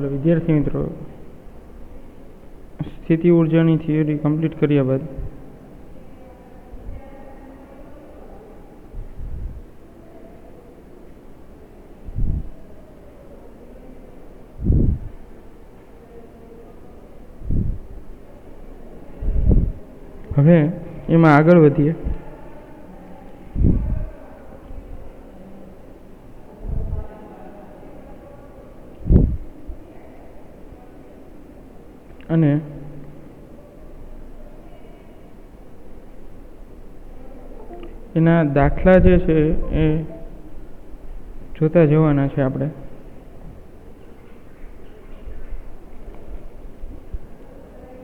चलो विद्यार्थी मित्रों, स्थिति ऊर्जानी थियोरी कम्प्लीट कर्या बाद हवे एमां आगळ वधीए। અને એના દાખલા જે છે એ જોતા જવાના છે આપણે।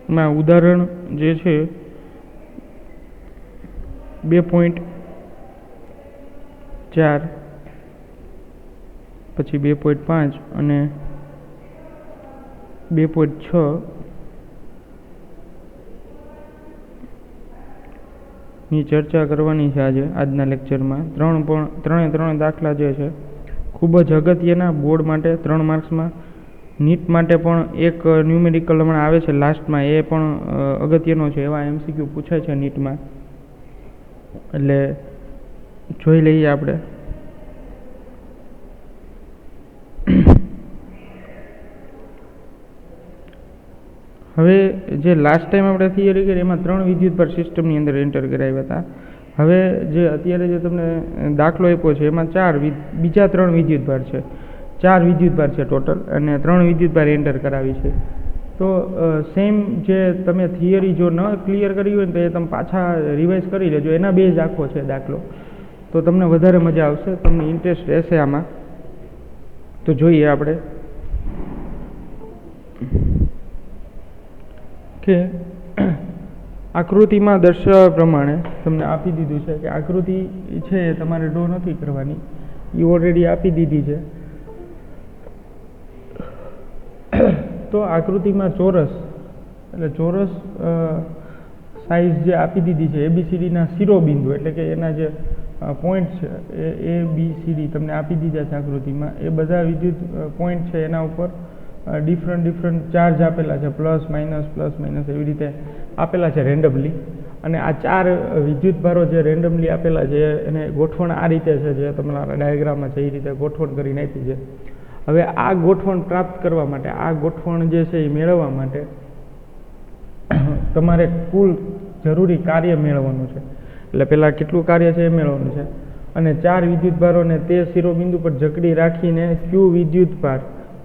એમાં ઉદાહરણ જે છે 2.4 પછી 2.5 અને 2.6 ની ચર્ચા કરવાની છે આજના લેક્ચરમાં। ત્રણે દાખલા જે છે ખૂબ જ અગત્યના બોર્ડ માટે 3 માર્ક્સમાં, નીટ માટે પણ એક ન્યુમેરિકલ હમણાં આવે છે લાસ્ટમાં, એ પણ અગત્યનો છે, એવા એમસીક્યુ પૂછાય છે નીટમાં, એટલે જોઈ લઈએ આપણે। હવે જે લાસ્ટ ટાઈમ આપણે થિયરી કરી એમાં 3 વિદ્યુતભાર સિસ્ટમની અંદર એન્ટર કરાવ્યા હતા। હવે જે અત્યારે જે તમને દાખલો આપ્યો છે એમાં બીજા 3 વિદ્યુતભાર છે, 4 વિદ્યુતભાર છે ટોટલ, અને 3 વિદ્યુતભાર એન્ટર કરાવી છે। તો સેમ જે તમે થિયરી જો ન ક્લિયર કરી હોય ને તો એ તમે પાછા રિવાઇઝ કરી લેજો, એના બેઝ આખો છે દાખલો, તો તમને વધારે મજા આવશે, તમને ઇન્ટરેસ્ટ રહેશે આમાં। તો જોઈએ આપણે કે આકૃતિમાં દર્શાવ્યા પ્રમાણે તમને આપી દીધું છે કે આકૃતિ છે એ તમારે ડ્રો નથી કરવાની, એ ઓલરેડી આપી દીધી છે। તો આકૃતિમાં ચોરસ, એટલે ચોરસ સાઇઝ જે આપી દીધી છે ABCDના શિરોબિંદુ, એટલે કે એના જે પોઈન્ટ છે એ ABCD તમને આપી દીધા છે આકૃતિમાં, એ બધા વિદ્યુત પોઈન્ટ છે એના ઉપર ડિફરન્ટ ચાર્જ આપેલા છે, પ્લસ માઇનસ એવી રીતે આપેલા છે રેન્ડમલી। અને આ 4 વિદ્યુતભારો જે રેન્ડમલી આપેલા છે એને ગોઠવણ આ રીતે છે, જે તમારા ડાયાગ્રામમાં છે એ રીતે ગોઠવણ કરીને આપી છે। હવે આ ગોઠવણ પ્રાપ્ત કરવા માટે, આ ગોઠવણ જે છે એ મેળવવા માટે તમારે કુલ જરૂરી કાર્ય મેળવવાનું છે, એટલે પહેલાં કેટલું કાર્ય છે એ મેળવવાનું છે। અને 4 વિદ્યુતભારોને તે શિરોબિંદુ પર જકડી રાખીને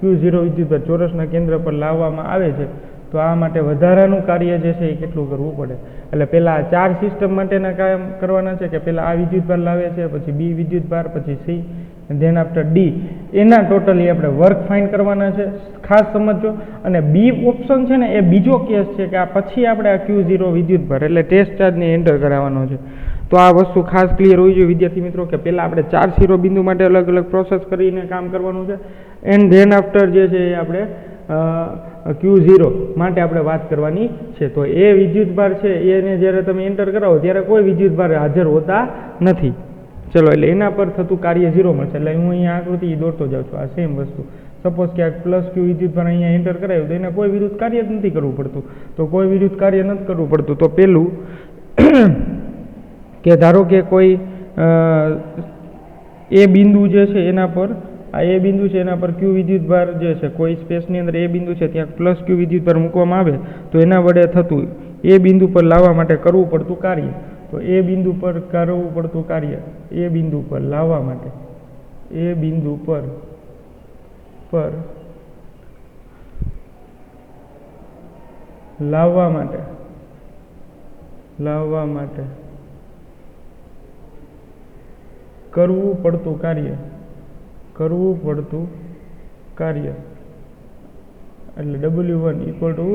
Q0 વિદ્યુતભાર ચોરસના કેન્દ્ર પર લાવવામાં આવે છે। તો આ માટે વધારાનું કાર્ય જે છે એ કેટલું કરવું પડે, એટલે પહેલાં 4 સિસ્ટમ માટેના કામ કરવાના છે કે પહેલાં આ વિદ્યુતભાર લાવે છે, પછી B વિદ્યુતભાર, પછી C, ધેન આફ્ટર D, એના ટોટલી આપણે વર્ક ફાઇન્ડ કરવાના છે, ખાસ સમજો। અને B ઓપ્શન છે ને એ બીજો કેસ છે કે આ પછી આપણે આ Q0 વિદ્યુતભાર એટલે ટેસ્ટ ચાર્જને એન્ટર કરાવવાનો છે। તો આ વસ્તુ ખાસ ક્લિયર હોવી જોઈએ વિદ્યાર્થી મિત્રો કે પહેલાં આપણે 4 શિરોબિંદુ માટે અલગ અલગ પ્રોસેસ કરીને કામ કરવાનું છે, એન્ડ ધેન આફ્ટર જે છે એ આપણે Q0 માટે આપણે વાત કરવાની છે। તો એ વિદ્યુતભાર છે એને જ્યારે તમે એન્ટર કરાવો ત્યારે કોઈ વિદ્યુતભાર હાજર હોતા નથી, ચલો, એટલે એના પર થતું કાર્ય 0 મળશે। એટલે હું અહીંયા આકૃતિ દોરતો જાઉં છું, આ સેમ વસ્તુ, સપોઝ કે આ પ્લસ Q વિદ્યુતભાર અહીંયા એન્ટર કરાવ્યું તો એને કોઈ વિદ્યુત કાર્ય જ નથી કરવું પડતું, તો કોઈ વિદ્યુત કાર્ય નથી કરવું પડતું તો પેલું કે ધારો કે કોઈ એ બિંદુ જે છે એના પર, આ એ બિંદુ છે એના પર Q વિદ્યુતભાર જે છે કોઈ સ્પેસની અંદર એ બિંદુ છે ત્યાં પ્લસ Q વિદ્યુતભાર મૂકવામાં આવે તો એના વડે થતું એ બિંદુ પર લાવવા માટે કરવું પડતું કાર્ય, તો એ બિંદુ પર કરવું પડતું કાર્ય, એ બિંદુ પર લાવવા માટે, એ બિંદુ પર લાવવા માટે કરવું પડતું કાર્ય, એટલે W1 =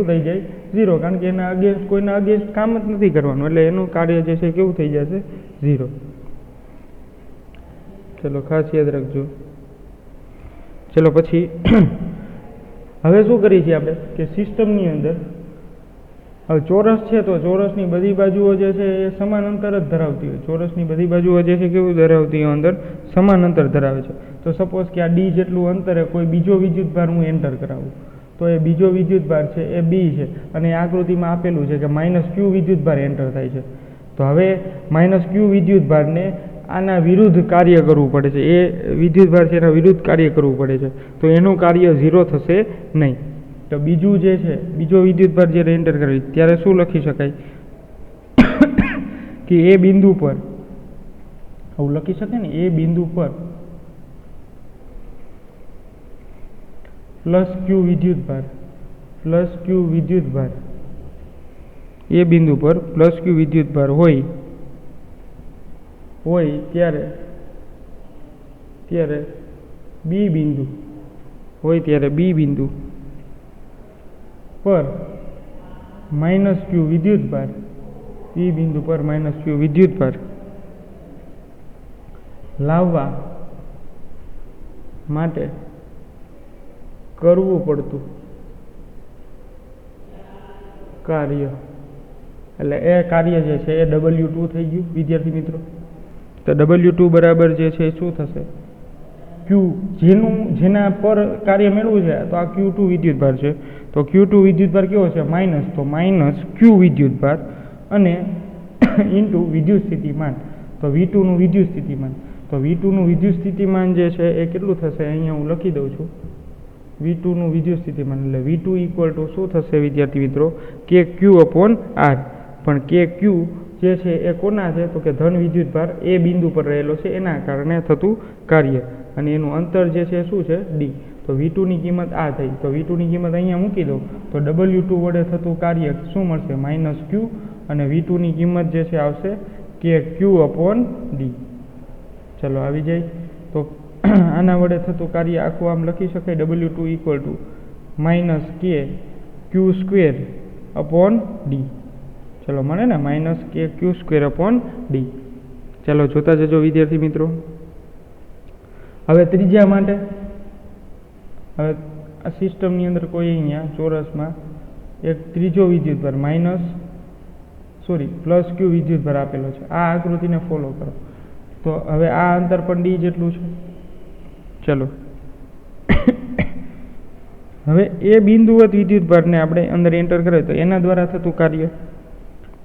થઈ જાય 0, કારણ કે એના અગેન્સ્ટ કોઈના અગેન્સ્ટ કામ જ નથી કરવાનું, એટલે એનું કાર્ય જે છે કેવું થઈ જશે 0। ચલો ખાસ યાદ રાખજો। ચલો પછી હવે શું કરીએ છીએ આપણે કે સિસ્ટમની અંદર હવે ચોરસ છે તો ચોરસની બધી બાજુઓ જે છે એ સમાન અંતર જ ધરાવતી હોય. ચોરસની બધી બાજુઓ જે છે કેવું ધરાવતી હોય, અંદર સમાન અંતર ધરાવે છે. તો સપોઝ કે આ ડી જેટલું અંતરે કોઈ બીજો વિદ્યુતભાર હું એન્ટર કરાવું, તો એ બીજો વિદ્યુતભાર છે એ બી છે, અને એ આકૃતિમાં આપેલું છે કે -q વિદ્યુતભાર એન્ટર થાય છે. તો હવે -q વિદ્યુતભારને આના વિરુદ્ધ કાર્ય કરવું પડે છે, એ વિદ્યુતભાર છે એના વિરુદ્ધ કાર્ય કરવું પડે છે. તો એનું કાર્ય 0 થશે નહીં. તો બીજું જે છે, બીજો વિદ્યુતભાર જ્યારે એન્ટર કરે ત્યારે શું લખી શકાય કે એ બિંદુ પર, આવું લખી શકાય ને, એ બિંદુ પર +q વિદ્યુતભાર એ બિંદુ પર +q વિદ્યુતભાર હોય ત્યારે બી બિંદુ પર -q વિદ્યુતભાર, બી બિંદુ પર -q વિદ્યુતભાર લાવવા માટે કરવું પડતું કાર્ય, એટલે એ કાર્ય જે છે એ W2 થઈ ગયું વિદ્યાર્થી મિત્રો. તો W2 બરાબર જે છે એ શું થશે, Q, જેના પર કાર્ય મેળવું છે તો આ Q2 વિદ્યુતભાર છે. તો Q2 વિદ્યુતભાર કેવો છે, માઇનસ, તો -q વિદ્યુતભાર અને ઇન્ટુ વિદ્યુત સ્થિતિમાન, તો V2 નું વિદ્યુત સ્થિતિમાન. તો V2 નું વિદ્યુત સ્થિતિમાન જે છે એ કેટલું થશે, અહીંયા હું લખી દઉં છું, V2 નું વિદ્યુત સ્થિતિમાન. એટલે V2 ઇક્વલ ટુ શું થશે વિદ્યાર્થી મિત્રો, KQ/R. પણ KQ જે છે એ કોના છે, તો કે ધન વિદ્યુતભાર એ બિંદુ પર રહેલો છે એના કારણે થતું કાર્ય, અને એનું અંતર જે છે શું છે, D. તો V2 ની કિંમત આ થઈ. તો V2 ની કિંમત અહીંયા મૂકી દો તો W2 વડે થતું કાર્ય શું મળશે, -q, અને V2 ની કિંમત જે છે આવશે KQ/D. ચલો આવી જાય. તો આના વડે થતું કાર્ય આખું આમ લખી શકાય, W2 ઇક્વલ ટુ -KQ²/D. ચલો મળે ને, -KQ²/D. ચાલો જોતા જજો વિદ્યાર્થી મિત્રો. હવે ત્રીજા માટે, હવે આ સિસ્ટમની અંદર કોઈ અહીંયા ચોરસમાં એક ત્રીજો વિદ્યુતભાર +q વિદ્યુતભાર આપેલો છે. આ આકૃતિને ફોલો કરો. તો હવે આ અંતર પણ D જેટલું છે. ચલો હવે એ બિંદુવત વિદ્યુતભારને આપણે અંદર એન્ટર કરે તો એના દ્વારા થતું કાર્ય.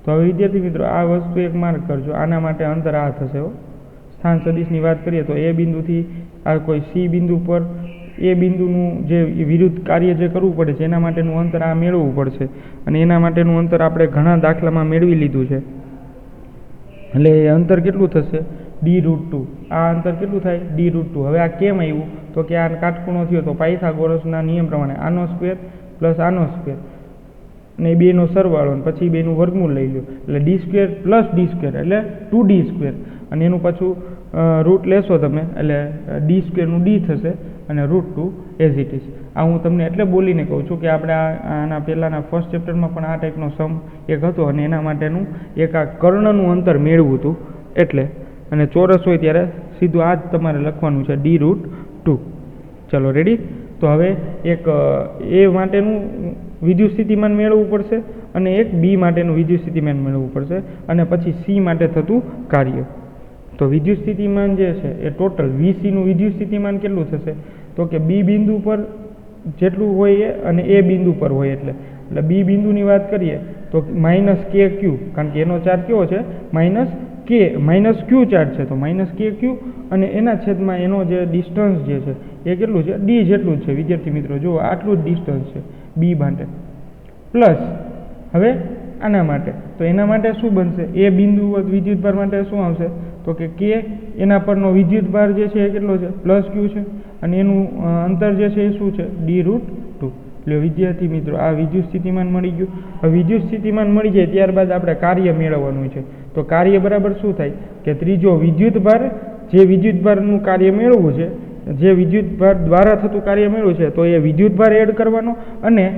તો હવે વિદ્યાર્થી મિત્રો આ વસ્તુ એક માર્ક કરજો, આના માટે અંતર આ થશે. સ્થાન સદિશની વાત કરીએ તો એ બિંદુથી આ કોઈ C બિંદુ પર એ બિંદુનું જે વિરુદ્ધ કાર્ય જે કરવું પડે છે એના માટેનું અંતર આ મેળવવું પડશે, અને એના માટેનું અંતર આપણે ઘણા દાખલામાં મેળવી લીધું છે. એટલે એ અંતર કેટલું થશે, D√2. આ અંતર કેટલું થાય, D√2. હવે આ કેમ આવ્યું, તો કે આ કાટખૂણો થયો તો પાયથાગોરસના નિયમ પ્રમાણે આનો સ્ક્વેર પ્લસ આનો સ્ક્વેર અને એ બેનો સરવાળો, અને પછી બેનું વર્ગમૂળ લઈ લો, એટલે D² + D² એટલે 2D², અને એનું પાછું રૂટ લેશો તમે એટલે D² નું D થશે અને √2 એઝ ઇટ ઇઝ. આ હું તમને એટલે બોલીને કહું છું કે આપણે આના પહેલાંના ફર્સ્ટ ચેપ્ટરમાં પણ આ ટાઈપનો સમ એક હતો, અને એના માટેનું એક આ કર્ણનું અંતર મેળવું હતું એટલે. અને ચોરસ હોય ત્યારે સીધું આ જ તમારે લખવાનું છે, D√2. ચલો રેડી. તો હવે એક એ માટેનું વિદ્યુત સ્થિતિમાન મેળવવું પડશે, અને એક બી માટેનું વિદ્યુત સ્થિતિમાન મેળવવું પડશે, અને પછી સી માટે થતું કાર્ય. તો વિદ્યુત સ્થિતિમાન જે છે એ ટોટલ VC નું વિદ્યુત સ્થિતિમાન કેટલું થશે, તો કે બી બિંદુ પર જેટલું હોય એ અને એ બિંદુ પર હોય એટલે બી બિંદુની વાત કરીએ તો -KQ, કારણ કે એનો ચાર્જ કેવો છે, -Q ચાર્જ છે, તો -KQ, અને એના છેદમાં એનો જે ડિસ્ટન્સ જે છે એ કેટલું છે, D જેટલું જ છે વિદ્યાર્થી મિત્રો. જુઓ આટલું જ ડિસ્ટન્સ છે બી માટે, પ્લસ હવે આના માટે, તો એના માટે શું બનશે, એ બિંદુ વિદ્યુતભાર માટે શું આવશે, તો કે K એના પરનો વિદ્યુતભાર જે છે એ કેટલો છે, +Q છે, અને એનું અંતર જે છે એ શું છે, D√2. એટલે વિદ્યાર્થી મિત્રો આ વિદ્યુત સ્થિતિમાન મળી ગયું. હવે વિદ્યુત સ્થિતિમાન મળી જાય ત્યારબાદ આપણે કાર્ય મેળવવાનું છે. તો કાર્ય બરાબર શું થાય કે ત્રીજો વિદ્યુતભાર, જે વિદ્યુતભારનું કાર્ય મેળવવું છે, જે વિદ્યુતભાર દ્વારા થતું કાર્ય મેળવવું છે, તો એ વિદ્યુતભાર એડ કરવાનો, અને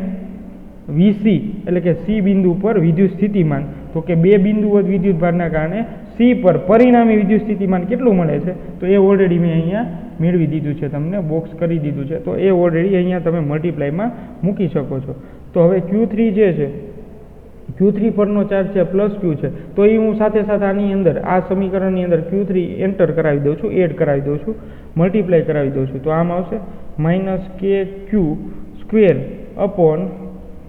VC એટલે કે C બિંદુ પર વિદ્યુત સ્થિતિમાન, તો કે બે બિંદુવત વિદ્યુતભારના કારણે C પર પરિણામી વિદ્યુત સ્થિતિમાન કેટલું મળે છે, તો એ ઓલરેડી મેં અહીંયા મેળવી દીધું છે, તમને બોક્સ કરી દીધું છે. તો એ ઓલરેડી અહીંયા તમે મલ્ટીપ્લાયમાં મૂકી શકો છો. તો હવે Q3 જે છે Q3 પરનો ચાર્જ છે પ્લસ Q છે, તો એ હું સાથે સાથે આની અંદર આ સમીકરણની અંદર Q3 એન્ટર કરાવી દઉં છું, એડ કરાવી દઉં છું, મલ્ટીપ્લાય કરાવી દઉં છું, તો આમ આવશે minus KQ square upon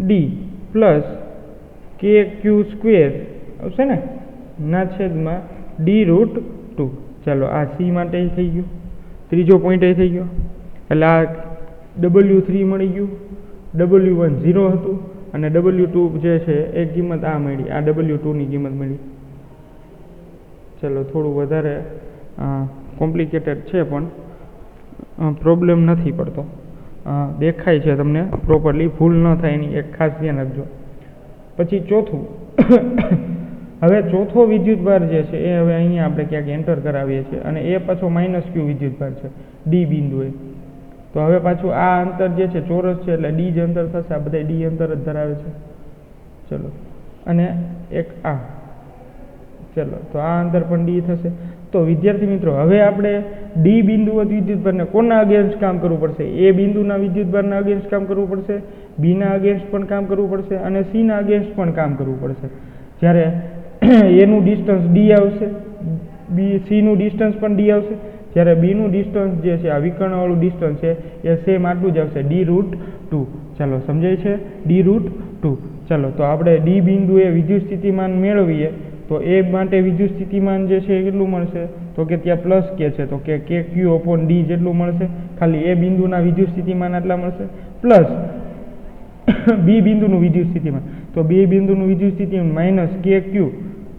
D plus KQ square આવશે ને ના છેદમાં d√2. ચાલો આ C માટે થઈ ગયું, ત્રીજો પોઈન્ટ એ થઈ ગયો, એટલે આ W3 મળી ગયું, W1 0 હતું અને W2 જે છે એ કિંમત આ મળી, આ W2 ની કિંમત મળી. ચલો થોડું વધારે કોમ્પ્લિકેટેડ છે પણ પ્રોબ્લેમ નથી પડતો, દેખાય છે તમને પ્રોપરલી, ભૂલ ન થાય એની એક ખાસ ધ્યાન રાખજો. પછી ચોથું હવે ચોથો વિદ્યુતભાર જે છે એ હવે અહીંયા આપણે ક્યાંક એન્ટર કરાવીએ છીએ અને એ પાછો માઇનસ Q વિદ્યુતભાર છે ડી બિંદુએ. તો હવે પાછું આ અંતર જે છે ચોરસ છે એટલે ડી જ અંતર થશે, આ બધા ડી અંતર જ ધરાવે છે. ચલો અને એક આ, ચલો તો આ અંતર પણ ડી થશે. તો વિદ્યાર્થી મિત્રો હવે આપણે ડી બિંદુવત વિદ્યુતભારને કોના અગેન્સ્ટ કામ કરવું પડશે? એ બિંદુના વિદ્યુતભારના અગેન્સ્ટ કામ કરવું પડશે, બીના અગેન્સ્ટ પણ કામ કરવું પડશે અને સીના અગેન્સ્ટ પણ કામ કરવું પડશે. જ્યારે એનું ડિસ્ટન્સ ડી આવશે, સીનું ડિસ્ટન્સ પણ ડી આવશે, જ્યારે બીનું ડિસ્ટન્સ જે છે આ વિકર્ણવાળું ડિસ્ટન્સ છે એ સેમ આટલું જ આવશે d√2. ચાલો સમજાય છે d√2. ચાલો તો આપણે ડી બિંદુએ વિદ્યુત સ્થિતિમાન મેળવીએ તો એ માટે વિદ્યુત સ્થિતિમાન જે છે એ કેટલું મળશે? તો કે ત્યાં પ્લસ કે છે તો કે KQ અપોન ડી જેટલું મળશે, ખાલી એ બિંદુના વિદ્યુત સ્થિતિમાન આટલા મળશે, પ્લસ બી બિંદુનું વિદ્યુત સ્થિતિમાન, તો બી બિંદુનું વિદ્યુત સ્થિતિમાન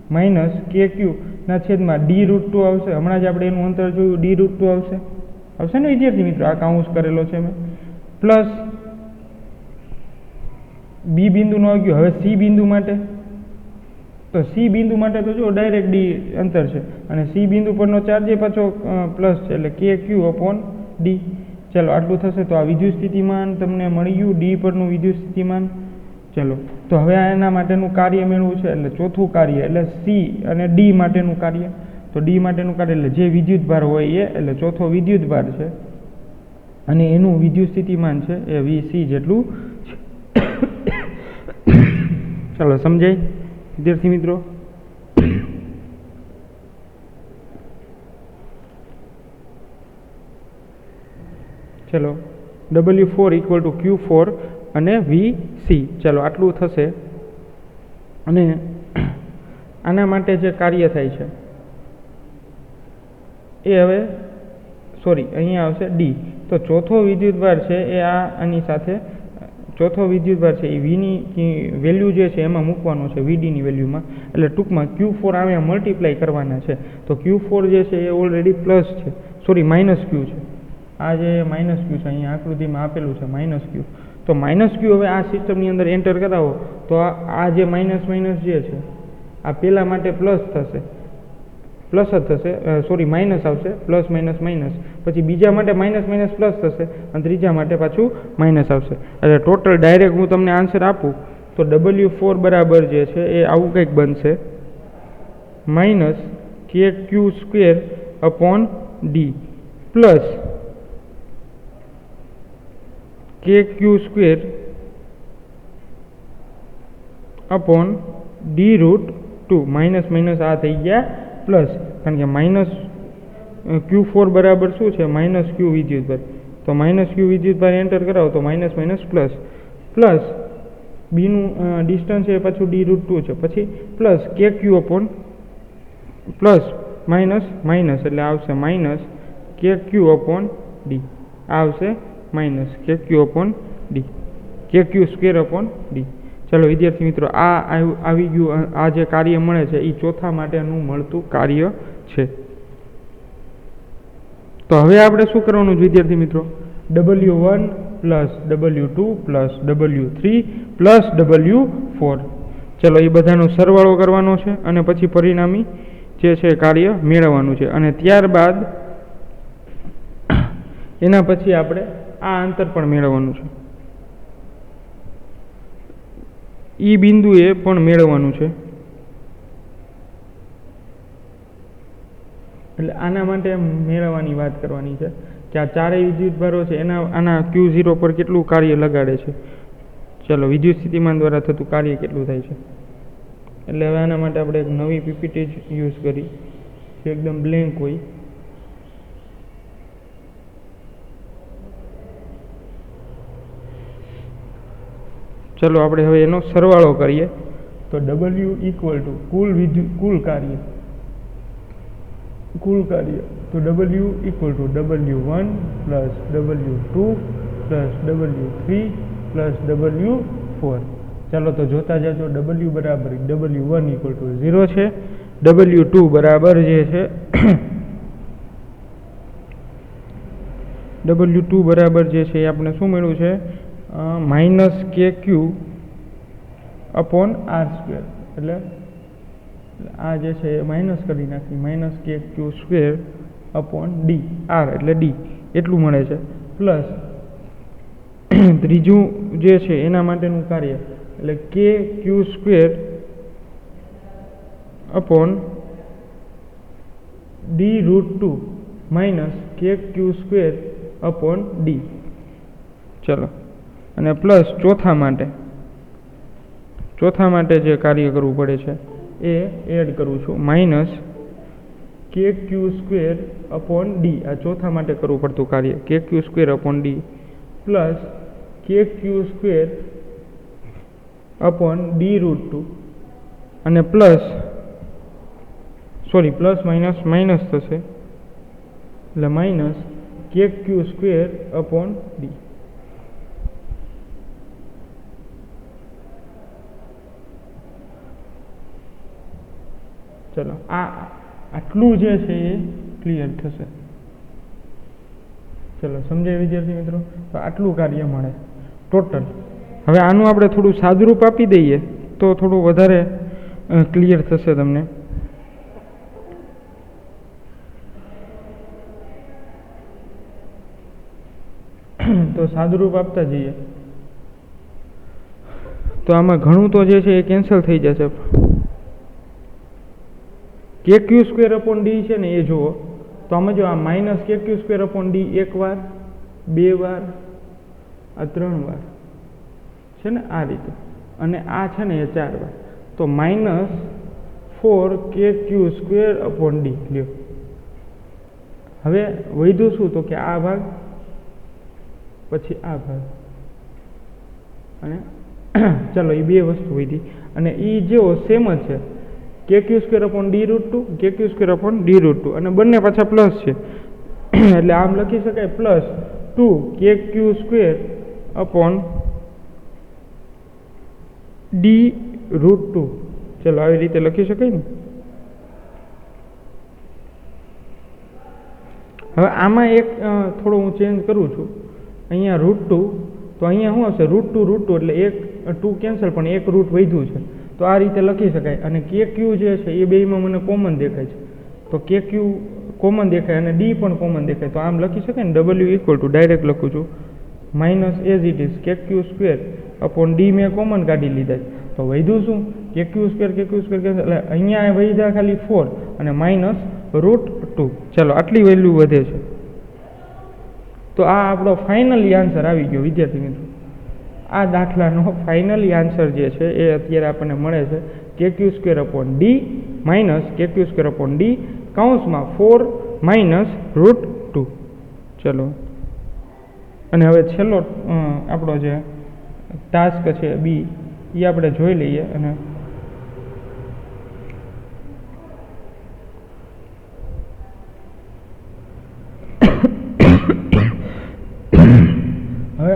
માઇનસ KQ ના છેદમાં d√2 આવશે. હમણાં જ આપણે એનું અંતર જોયું, d√2 આવશે ને વિદ્યાર્થી મિત્રો, આ કાઉન્સ કરેલો છે મેં, પ્લસ બી બિંદુનો આવી ગયો. હવે સી બિંદુ માટે, તો સી બિંદુ માટે તો જો ડાયરેક્ટ ડી અંતર છે અને સી બિંદુ પરનો ચાર્જ એ પાછો પ્લસ છે એટલે KQ અપોન ડી. ચાલો આટલું થશે. તો આ વિદ્યુત સ્થિતિમાન તમને મળી ગયું, ડી પરનું વિદ્યુત સ્થિતિમાન. ચલો તો હવે એના માટેનું કાર્ય મેળવવું છે, એટલે ચોથું કાર્ય એટલે સી અને ડી માટેનું કાર્ય. તો ડી માટેનું કાર્ય એટલે જે વિદ્યુતભાર હોય એ, એટલે ચોથો વિદ્યુતભાર છે અને એનું વિદ્યુત સ્થિતિમાન છે એ VC જેટલું છે. ચાલો સમજાય વિદ્યાર્થી મિત્રો? ચલો W4 ઇક્વલ ટુ Q4 અને VC. ચાલો આટલું થશે. અને આના માટે જે કાર્ય થાય છે એ હવે અહીંયા આવશે ડી. તો ચોથો વિદ્યુતભાર છે એ આની સાથે, ચોથો વિદ્યુતભાર છે એ વીની વેલ્યુ જે છે એમાં મૂકવાનો છે, VDની વેલ્યુમાં, એટલે ટૂંકમાં Q4 અહીંયા મલ્ટીપ્લાય કરવાના છે. તો Q4 જે છે એ ઓલરેડી પ્લસ છે, માઇનસ Q છે. આ જે માઇનસ Q છે અહીંયા આકૃતિમાં આપેલું છે માઇનસ Q. તો માઇનસ Q હવે આ સિસ્ટમની અંદર એન્ટર કરાવો તો આ જે માઇનસ જે છે આ પહેલા માટે પ્લસ થશે, પ્લસ જ થશે, માઇનસ આવશે, પ્લસ માઇનસ માઇનસ, પછી બીજા માટે માઇનસ માઇનસ પ્લસ થશે અને ત્રીજા માટે પાછું માઇનસ આવશે. એટલે ટોટલ ડાયરેક્ટ હું તમને આન્સર આપું તો W4 બરાબર જે છે એ આવું કંઈક બનશે, minus KQ square upon D plus KQ square upon d√2. Minus minus આ થઈ ગયા પ્લસ, કારણ કે માઇનસ Q4 બરાબર શું છે? માઇનસ Q વિદ્યુતભાર. તો માઇનસ Q વિદ્યુતભાર એન્ટર કરાવો તો માઇનસ માઇનસ પ્લસ, પ્લસ બીનું ડિસ્ટન્સ એ પાછું d√2 છે, પછી plus KQ upon plus minus minus એટલે આવશે માઇનસ KQ અપોન ડી, આવશે minus KQ upon D, KQ square upon D. ચાલો વિદ્યાર્થી મિત્રો, આ આવી ગયું. આ જે કાર્ય મળે છે એ ચોથા માટેનું મળતું કાર્ય છે. તો હવે આપણે શું કરવાનું છે વિદ્યાર્થી મિત્રો? W1 plus W2 plus W3 plus W4. ચલો એ બધાનો સરવાળો કરવાનો છે અને પછી પરિણામી જે છે કાર્ય મેળવવાનું છે. અને ત્યારબાદ એના પછી આપણે આ અંતર પણ મેળવવાનું છે, ઈ બિંદુએ પણ મેળવવાનું છે. એટલે આના માટે મેળવવાની વાત કરવાની છે કે આ ચારેય વિદ્યુતભારો છે આના Q0 પર કેટલું કાર્ય લગાડે છે. ચલો વિદ્યુત સ્થિતિમાન દ્વારા થતું કાર્ય કેટલું થાય છે. એટલે હવે આના માટે આપણે એક નવી પીપીટી જ યુઝ કરી જે એકદમ બ્લેન્ક હોય. ચલો આપણે હવે એનો સરવાળો કરીએ. તો W ઇક્વલ ટુ કુલ કાર્ય તો W equal to W1 plus W2 plus W3 plus W4. ચાલો તો જોતા જાજો. W બરાબર W1 ઇક્વલ ટુ 0 છે. W2 બરાબર જે છે W2 બરાબર જે છે એ આપણે શું મળ્યું છે માઇનસ KQ અપોન R². એટલે આ જે છે એ માઇનસ કરી નાખી minus KQ² upon D R એટલે D એટલું મળે છે. પ્લસ ત્રીજું જે છે એના માટેનું કાર્ય એટલે KQ² upon D√2 minus KQ² upon D. ચલો અને પ્લસ ચોથા માટે જે કાર્ય કરવું પડે છે એ એડ કરું છું માઇનસ KQ² અપોન D. આ ચોથા માટે કરવું પડતું કાર્ય KQ² upon D plus KQ² upon D√2 અને પ્લસ માઇનસ થશે એટલે માઇનસ KQ² અપોન D. ચલો આટલું જે છે એ ક્લિયર થશે. ચલો સમજાય વિદ્યાર્થી મિત્રો? તો આટલું કાર્ય મળે ટોટલ. હવે આનું આપણે થોડું સાદુરૂપ આપી દઈએ તો થોડું વધારે ક્લિયર થશે તમને. તો સાદુરૂપ આપતા જઈએ તો આમાં ઘણું તો જે છે એ કેન્સલ થઈ જશે. KQ² અપોન D છે ને એ જુઓ તો આમાં જો આ માઇનસ KQ² અપોન D એક વાર, બે વાર, આ 3 વાર છે ને આ રીતે, અને આ છે ને એ 4 વાર. તો માઇનસ 4KQ² અપોન D લ્યો. હવે વધ્યું શું તો કે આ ભાગ પછી આ ભાગ અને ચલો એ બે વસ્તુ વધી અને એ જેવો સેમ જ છે KQ² upon D√2 KQ² upon D√2 અને બંને પાછા પ્લસ છે એટલે આમ લખી શકાય પ્લસ 2KQ² અપોન D√2. ચલો આવી રીતે લખી શકાય ને. હવે આમાં એક થોડું હું ચેન્જ કરું છું. અહીંયા √2 તો અહીંયા શું હશે √2 એટલે એક 2 કેન્સલ પણ એક રૂટ વધ્યું છે તો આ રીતે લખી શકાય. અને KQ જે છે એ બેમાં મને કોમન દેખાય છે તો KQ કોમન દેખાય અને D પણ કોમન દેખાય તો આમ લખી શકાય ને. W ઇક્વલ ટુ ડાયરેક્ટ લખું છું minus as it is KQ² upon D મેં કોમન કાઢી લીધા તો વધ્યું શું KQ² એટલે અહીંયા વધ્યા ખાલી 4 અને માઇનસ √2. ચલો આટલી વેલ્યુ વધે છે. તો આ આપણો ફાઇનલી આન્સર આવી ગયો વિદ્યાર્થી મિત્રો. આ દાખલાનો ફાઇનલી આન્સર જે છે એ અત્યારે આપણને મળે છે KQ² upon D minus KQ² upon D કૌંસમાં 4 માઇનસ √2. ચલો અને હવે છેલ્લો આપણો જે ટાસ્ક છે B એ આપણે જોઈ લઈએ. અને હવે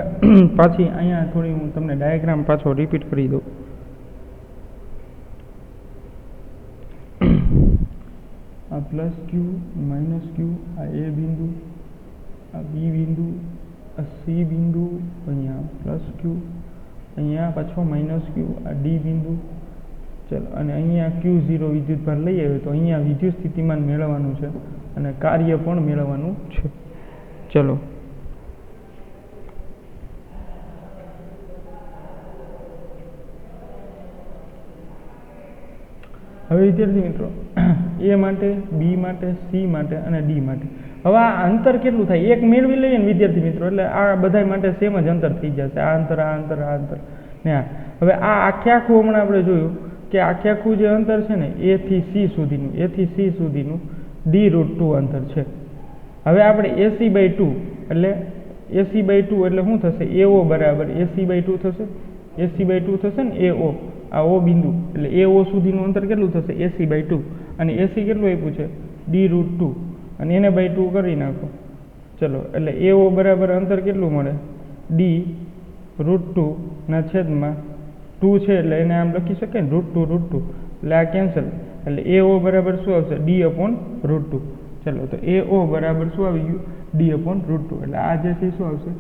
પાછી અહીંયા થોડી હું તમને ડાયાગ્રામ પાછો રિપીટ કરી દઉં. આ પ્લસ Q માઇનસ Q, આ A બિંદુ, આ B બિંદુ, આ C બિંદુ, અહીંયા પ્લસ Q, અહીંયા પાછો માઇનસ Q, આ D બિંદુ. ચલો અને અહીંયા Q0 વિદ્યુતભાર લઈએ તો અહીંયા વિદ્યુત સ્થિતિમાન મેળવવાનું છે અને કાર્ય પણ મેળવવાનું છે. ચલો હવે વિદ્યાર્થી મિત્રો A માટે, B માટે, C માટે અને D માટે હવે આ અંતર કેટલું થાય એક મેળવી લઈએ ને વિદ્યાર્થી મિત્રો એટલે આ બધા માટે સેમ જ અંતર થઈ જશે. આ અંતર ને આ હવે આ આખે આખું હમણાં આપણે જોયું કે આખે આખું જે અંતર છે ને A થી C સુધીનું d√2 અંતર છે. હવે આપણે AC/2 એટલે AC/2 એટલે શું થશે? AO બરાબર AC/2 થશે. AC/2 થશે ને AO, આ O બિંદુ એટલે AO સુધીનું અંતર કેટલું થશે? AC/2. અને AC કેટલું આપ્યું છે? d√2 અને એને બાય 2 કરી નાખો. ચલો એટલે AO બરાબર અંતર કેટલું મળે? d√2 ના છેદમાં 2 છે એટલે એને આમ લખી શકાય ને √2 એટલે આ કેન્સલ. એટલે AO બરાબર શું આવશે? d/√2. ચલો તો AO બરાબર શું આવી ગયું? d/√2. એટલે આ જે છે શું આવશે?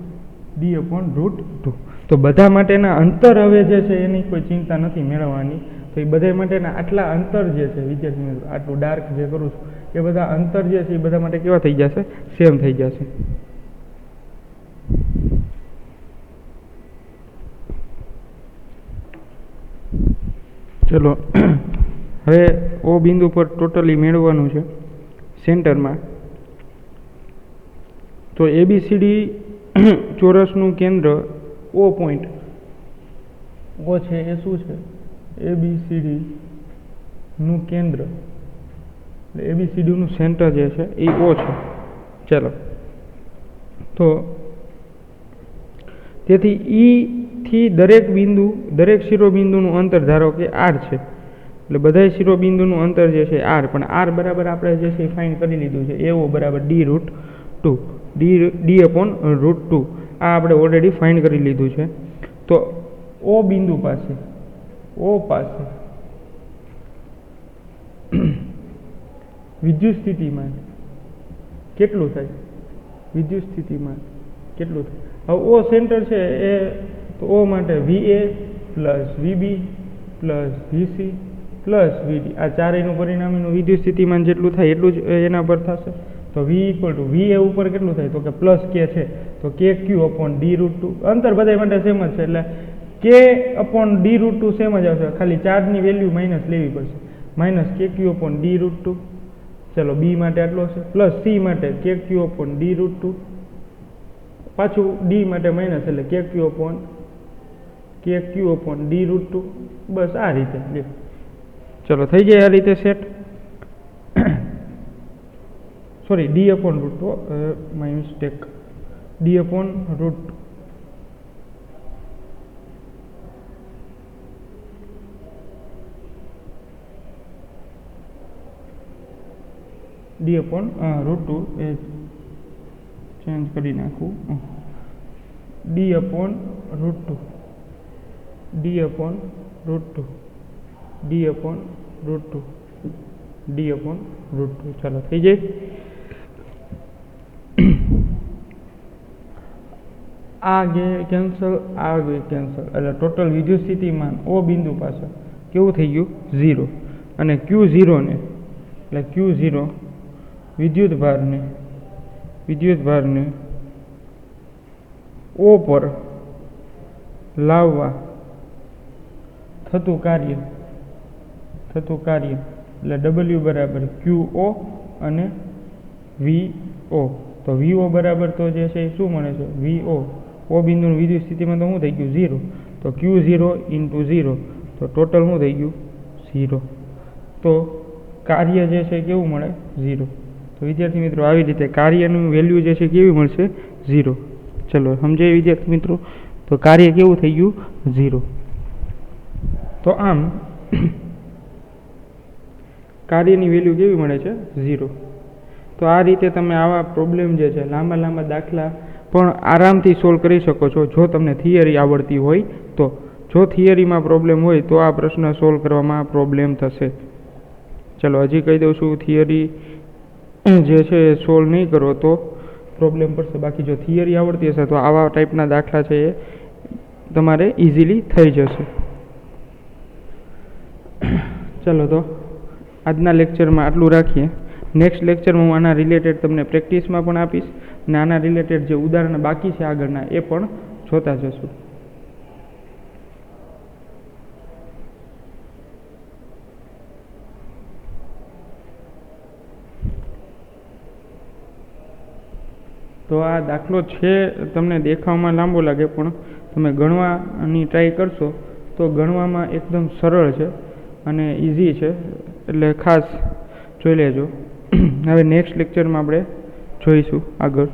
d/√2. તો બધા માટેના અંતર હવે જે છે એની કોઈ ચિંતા નથી મેળવવાની. તો એ બધા માટેના આટલા અંતર જે છે વિદ્યાર્થી મિત્રો, આટલું ડાર્ક જે કરું છું એ બધા અંતર જે છે એ બધા માટે કેવા થઈ જશે? સેમ થઈ જશે. ચલો હવે O બિંદુ પર ટોટલી મેળવવાનું છે સેન્ટરમાં. તો ABCD ચોરસનું કેન્દ્ર O પોઈન્ટ O છે એ શું છે? ABCD નું કેન્દ્ર એટલે ABCD નું સેન્ટર જે છે એ O છે. ચલો તો તેથી E થી દરેક શિરોબિંદુનું અંતર ધારો કે R છે. એટલે બધા શિરોબિંદુનું અંતર જે છે R, પણ R બરાબર આપણે જે છે ફાઇન્ડ કરી લીધું છે. AO બરાબર d√2 d/√2 આ આપણે ઓલરેડી ફાઇન્ડ કરી લીધું છે. તો O બિંદુ પાસે વિદ્યુત સ્થિતિમાન કેટલું થાય? હવે O સેન્ટર છે એ તો O માટે VA plus VB plus VC plus VD આ ચારેયનું પરિણામીનું વિદ્યુત સ્થિતિમાન જેટલું થાય એટલું જ એના પર થશે. તો V = VA ઉપર કેટલું થાય? તો કે પ્લસ K છે તો KQ/d√2. અંતર બધા માટે સેમ જ છે એટલે K/d√2 સેમ જ આવશે. ખાલી ચાર્જની વેલ્યુ માઇનસ લેવી પડશે. Minus KQ/d√2. ચલો B માટે આટલો છે. પ્લસ C માટે KQ/d√2. પાછું D માટે માઇનસ એટલે KQ/d√2. બસ આ રીતે. ચલો થઈ જાય આ રીતે set. Sorry d/√2 my mistake. d/√2 d/√2 A change કરી નાખું. d/√2 ચાલો થઈ જાય. આ ગે કેન્સલ, આ ગે કેન્સલ એટલે ટોટલ વિદ્યુત સ્થિતિમાન O બિંદુ પાસે કેવું થઈ ગયું? 0. અને Q0 ને એટલે Q0 વિદ્યુત ભારને O પર લાવવા થતું કાર્ય એટલે W બરાબર QO અને VO. તો VO બરાબર તો જે છે એ શું મળે છે? VO O બિંદુનું વિદ્યુત સ્થિતિમાન તો શું થઈ ગયું? 0. તો Q0 × 0 તો ટોટલ શું થઈ ગયું? 0. તો કાર્ય જે છે કેવું મળે? 0. તો વિદ્યાર્થી મિત્રો આવી રીતે કાર્યનું વેલ્યુ જે છે કેવી મળશે? 0. ચલો સમજાય વિદ્યાર્થી મિત્રો? તો કાર્ય કેવું થઈ ગયું? 0. તો આમ કાર્યની વેલ્યુ કેવી મળે છે? 0. તો આ રીતે તમે આવા પ્રોબ્લેમ જે છે લાંબા દાખલા પણ આરામથી સોલ્વ કરી શકો છો જો તમને થિયરી આવડતી હોય તો. જો થિયરીમાં પ્રોબ્લેમ હોય તો આ પ્રશ્ન સોલ્વ કરવામાં પ્રોબ્લેમ થશે. ચલો હજી કહી દઉં છું, થિયરી જે છે એ સોલ્વ નહીં કરો તો પ્રોબ્લેમ પડશે. બાકી જો થિયરી આવડતી હશે તો આવા ટાઈપના દાખલા છે એ તમારે ઇઝીલી થઈ જશે. ચલો તો આજના લેક્ચરમાં આટલું રાખીએ. નેક્સ્ટ લેક્ચરમાં હું આના રિલેટેડ તમને પ્રેક્ટિસમાં પણ આપીશ અને આના રિલેટેડ જે ઉદાહરણ બાકી છે આગળના એ પણ જોતા જશું. તો આ દાખલો છે તમને દેખાવામાં લાંબો લાગે પણ તમે ગણવાની ટ્રાય કરશો તો ગણવામાં એકદમ સરળ છે. અને ઇઝી છે, એટલે ખાસ જોઈ લેજો. હવે નેક્સ્ટ લેક્ચરમાં આપણે જોઈશું આગળ.